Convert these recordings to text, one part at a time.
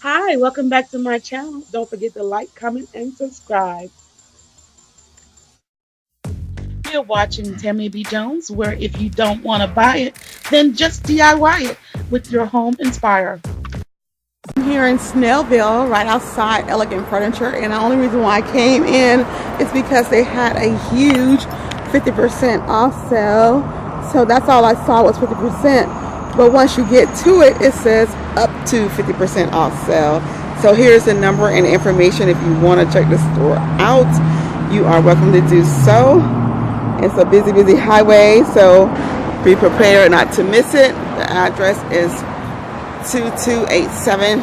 Hi, welcome back to my channel. Don't forget to like, comment, and subscribe. You're watching Tammy B. Jones, where if you don't want to buy it, then just DIY it with your home Inspire. I'm here in Snellville, right outside Elegant Furniture, and the only reason why I came in is because they had a huge 50% off sale. So that's all I saw was 50%. But once you get to it, it says up to 50% off sale. So here's the number and information if you want to check the store out. You are welcome to do so. It's a busy, busy highway, so be prepared not to miss it. The address is 2287.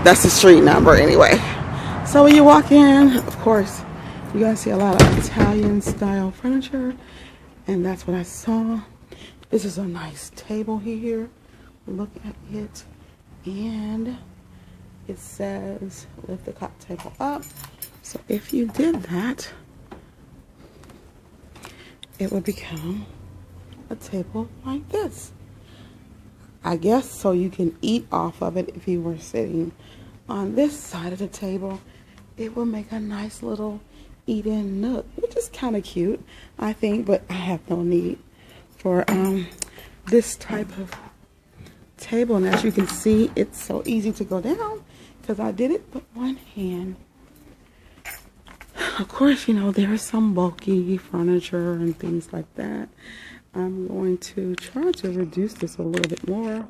That's the street number anyway. So when you walk in, of course, you're going to see a lot of Italian style furniture. And that's what I saw. This is a nice table here. Look at it. And it says lift the top table up. So if you did that, it would become a table like this. I guess so you can eat off of it. If you were sitting on this side of the table, it will make a nice little eat-in nook, which is kind of cute, I think, but I have no need for this type of table. And as you can see, it's so easy to go down because I did it with one hand. Of course, you know, there's some bulky furniture and things like that. I'm going to try to reduce this a little bit more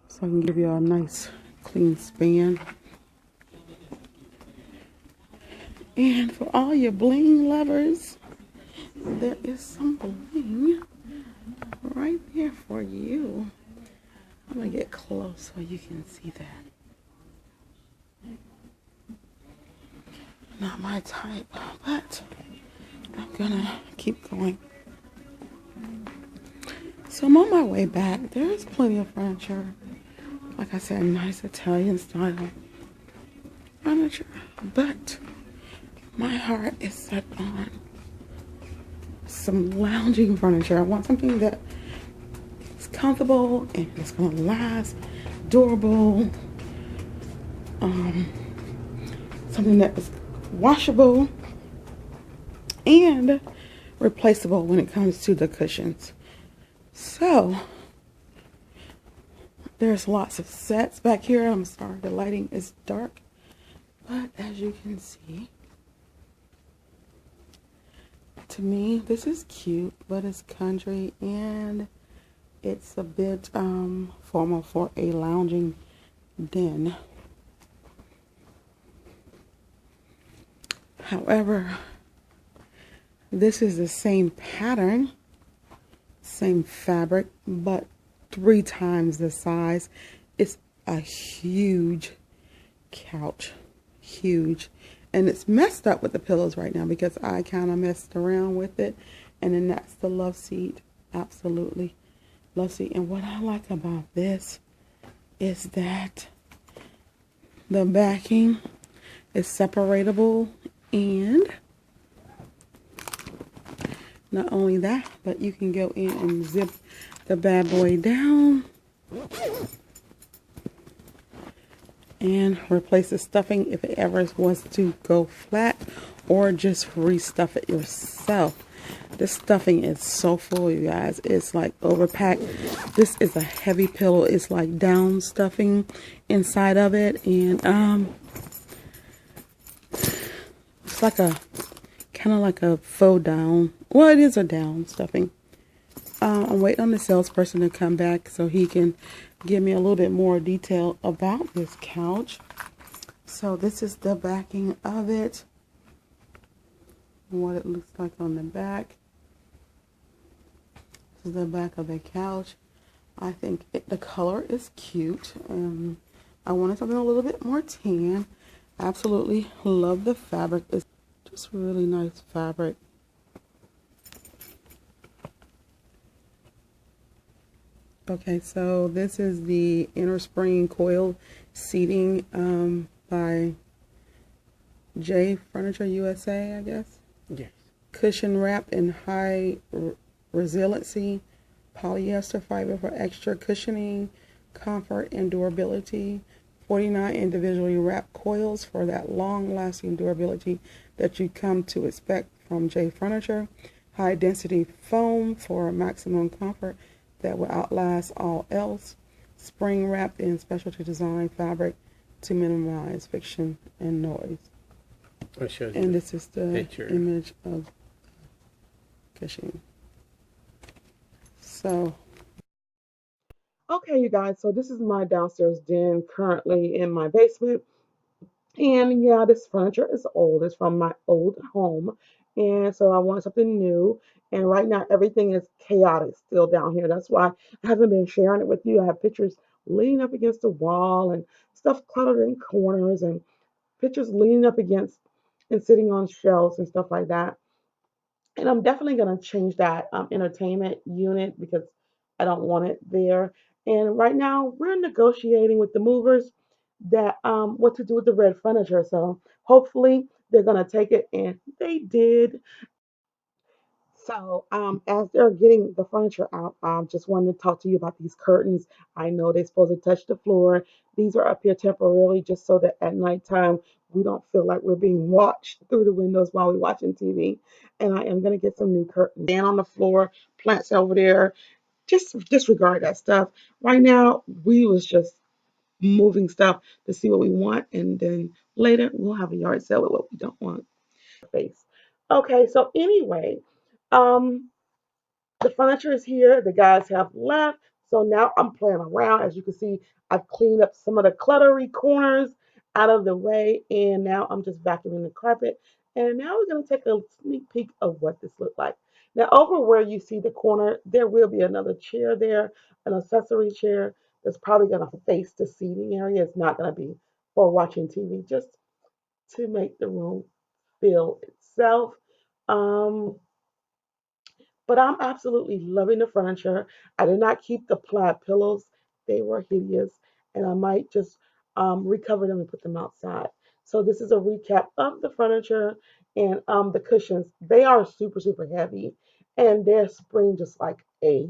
so I can give you a nice clean span. And for all your bling lovers, there is some bling right there for you. I'm going to get close so you can see that. Not my type, but I'm going to keep going. So I'm on my way back. There's plenty of furniture. Like I said, nice Italian style furniture. But my heart is set on some lounging furniture. I want something that is comfortable and it's going to last, durable. Something that is washable and replaceable when it comes to the cushions. So there's lots of sets back here. I'm sorry the lighting is dark, but as you can see, to me this is cute, but it's country and it's a bit formal for a lounging den. However, this is the same pattern, same fabric, but 3 times the size. It's a huge couch, huge. And it's messed up with the pillows right now because I kind of messed around with it. And then that's the love seat, absolutely love seat. And what I like about this is that the backing is separatable, and not only that, but you can go in and zip the bad boy down and replace the stuffing if it ever wants to go flat, or just restuff it yourself. This stuffing is so full, you guys. It's like overpacked. This is a heavy pillow. It's like down stuffing inside of it, and it's like a kind of like a faux down. Well, it is a down stuffing. I'm waiting on the salesperson to come back so he can give me a little bit more detail about this couch. So this is the backing of it, what it looks like on the back. This is the back of the couch. I think the color is cute. I wanted something a little bit more tan. Absolutely love the fabric. It's just really nice fabric. Okay, so this is the inner spring coil seating by J Furniture USA, I guess. Yes. Cushion wrapped in high resiliency polyester fiber for extra cushioning, comfort and durability. 49 individually wrapped coils for that long-lasting durability that you come to expect from J Furniture. High density foam for maximum comfort that will outlast all else. Spring wrapped in specialty design fabric to minimize friction and noise. And this is the picture image of cushion. So, okay, you guys. So this is my downstairs den currently in my basement. And yeah, this furniture is old. It's from my old home. And so I want something new. And right now, everything is chaotic still down here. That's why I haven't been sharing it with you. I have pictures leaning up against the wall and stuff cluttered in corners and pictures leaning up against and sitting on shelves and stuff like that. And I'm definitely going to change that entertainment unit because I don't want it there. And right now, we're negotiating with the movers that what to do with the red furniture. So hopefully, they're going to take it, and they did. So, as they're getting the furniture out, I just wanted to talk to you about these curtains. I know they're supposed to touch the floor. These are up here temporarily just so that at nighttime we don't feel like we're being watched through the windows while we're watching TV. And I am going to get some new curtains. Down on the floor, plants over there. Just disregard that stuff. Right now, we was just moving stuff to see what we want, and then later we'll have a yard sale with what we don't want. Face. Okay, so anyway, um, the furniture is here. The guys have left. So now I'm playing around. As you can see, I've cleaned up some of the cluttery corners out of the way. And now I'm just vacuuming the carpet. And now we're going to take a sneak peek of what this looks like. Now, over where you see the corner, there will be another chair there, an accessory chair that's probably going to face the seating area. It's not going to be for watching TV, just to make the room feel itself. Um, but I'm absolutely loving the furniture. I did not keep the plaid pillows, they were hideous, and I might just recover them and put them outside. So, this is a recap of the furniture and the cushions. They are super, super heavy, and they're spring just like a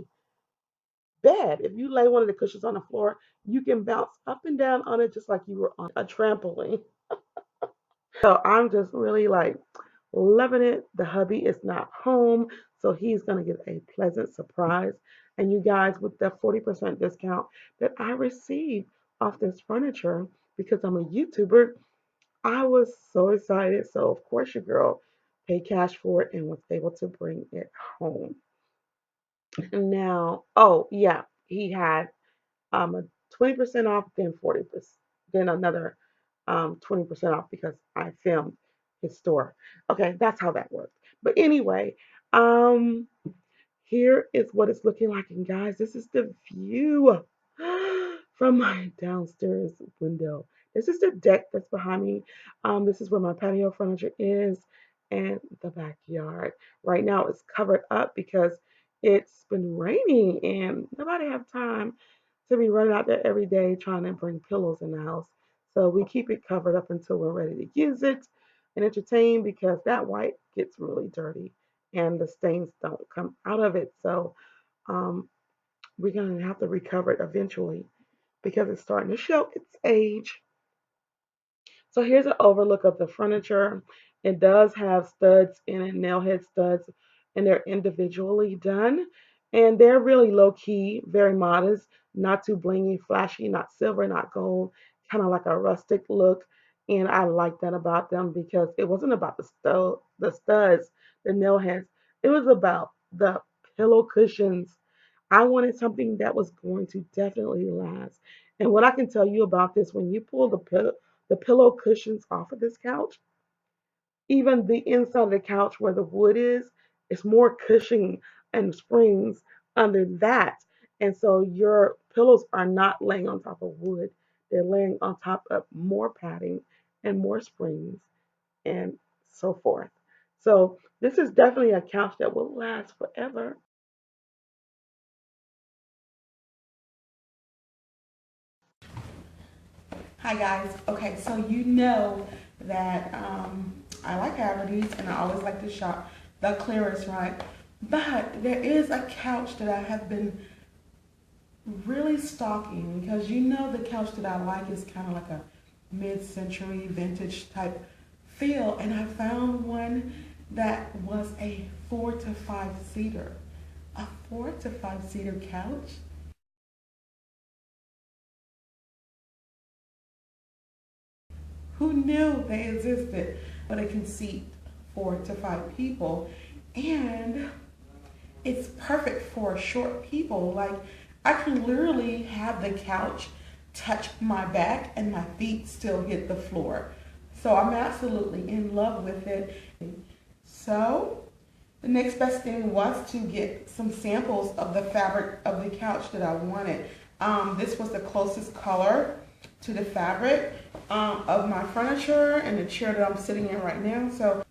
bed. If you lay one of the cushions on the floor, you can bounce up and down on it just like you were on a trampoline. So I'm just really like loving it. The hubby is not home, so he's going to get a pleasant surprise. And you guys, with the 40% discount that I received off this furniture because I'm a YouTuber, I was so excited. So, of course, your girl paid cash for it and was able to bring it home. Now, oh, yeah, he had a 20% off, then 40%, then another 20% off because I filmed his store. Okay, that's how that works. But anyway, um, here is what it's looking like. And guys, this is the view from my downstairs window. This is the deck that's behind me. This is where my patio furniture is and the backyard. Right now it's covered up because it's been raining and nobody have time to be running out there every day trying to bring pillows in the house. So we keep it covered up until we're ready to use it and entertain because that white gets really dirty and the stains don't come out of it. So um, we're going to have to recover it eventually because it's starting to show its age. So here's an overlook of the furniture. It does have studs in it, nail head studs, and they're individually done. And they're really low key, very modest, not too blingy, flashy, not silver, not gold, kind of like a rustic look. And I like that about them because it wasn't about the studs, the nail heads. It was about the pillow cushions. I wanted something that was going to definitely last. And what I can tell you about this, when you pull the pillow cushions off of this couch, even the inside of the couch where the wood is, it's more cushioning and springs under that. And so your pillows are not laying on top of wood. They're laying on top of more padding and more springs and so forth. So this is definitely a couch that will last forever. Hi guys. Okay, so you know that I like Havertys and I always like to shop the clearance right. But there is a couch that I have been really stalking because you know the couch that I like is kind of like a mid-century vintage type feel, and I found one that was a 4 to 5 seater, a 4 to 5 seater couch. Who knew they existed? But it can seat 4 to 5 people, and it's perfect for short people. Like, I can literally have the couch touch my back and my feet still hit the floor. So I'm absolutely in love with it. So the next best thing was to get some samples of the fabric of the couch that I wanted. This was the closest color to the fabric of my furniture and the chair that I'm sitting in right now. So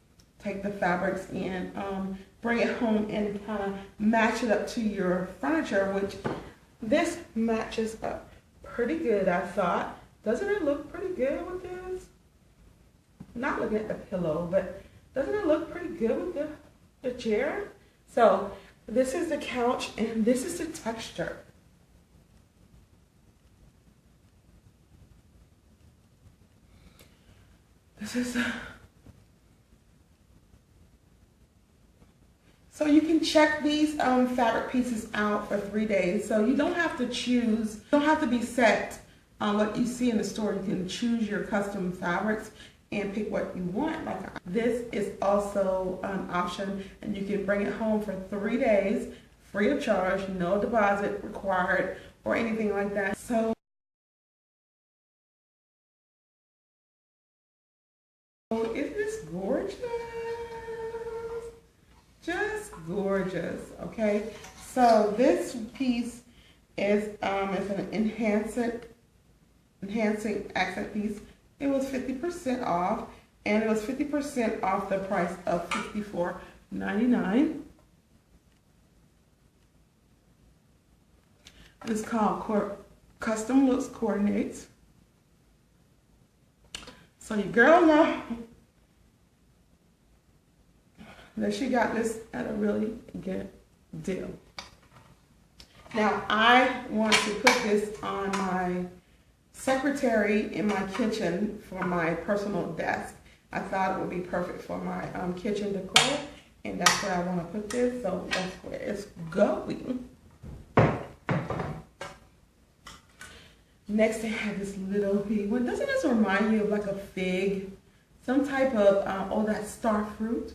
take the fabrics and bring it home and kind of match it up to your furniture, which this matches up pretty good, I thought. Doesn't it look pretty good with this? Not looking at the pillow, but doesn't it look pretty good with the chair? So this is the couch and this is the texture. This is so you can check these fabric pieces out for 3 days. So you don't have to choose, you don't have to be set on what you see in the store. You can choose your custom fabrics and pick what you want. Like, this is also an option, and you can bring it home for 3 days, free of charge, no deposit required or anything like that. So isn't this gorgeous? Just gorgeous. Okay, so this piece is an enhancing accent piece. It was 50% off, and it was 50% off the price of $54.99. It's called Custom Looks Coordinates. So your girl know that she got this at a really good deal. Now I want to put this on my secretary in my kitchen for my personal desk. I thought it would be perfect for my kitchen decor, and that's where I want to put this, so that's where it's going. Next, they have this little big one. Doesn't this remind you of like a fig? Some type of, that star fruit.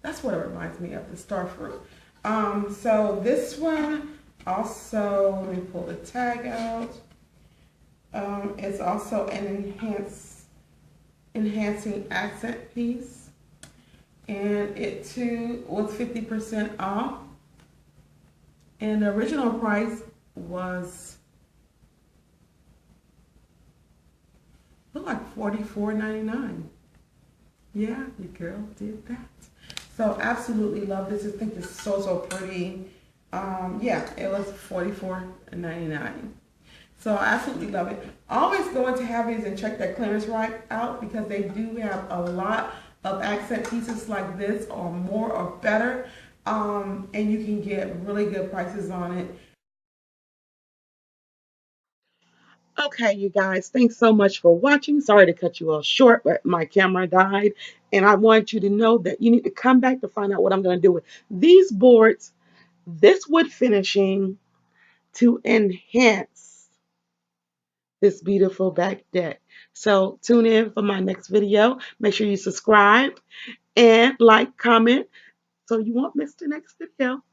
That's what it reminds me of, the star fruit. So this one also, let me pull the tag out. It's also an enhancing accent piece. And it too was 50% off. And the original price was, look like $44.99. Yeah, your girl did that. So absolutely love this. I think it's so pretty. Yeah, it was $44.99. So I absolutely love it. Always go into Havertys and check that clearance rack out, because they do have a lot of accent pieces like this, or more or better. And you can get really good prices on it. Okay, you guys, thanks so much for watching. Sorry to cut you all short, but my camera died. And I want you to know that you need to come back to find out what I'm going to do with these boards, this wood finishing, to enhance this beautiful back deck. So tune in for my next video. Make sure you subscribe and like, comment, so you won't miss the next video.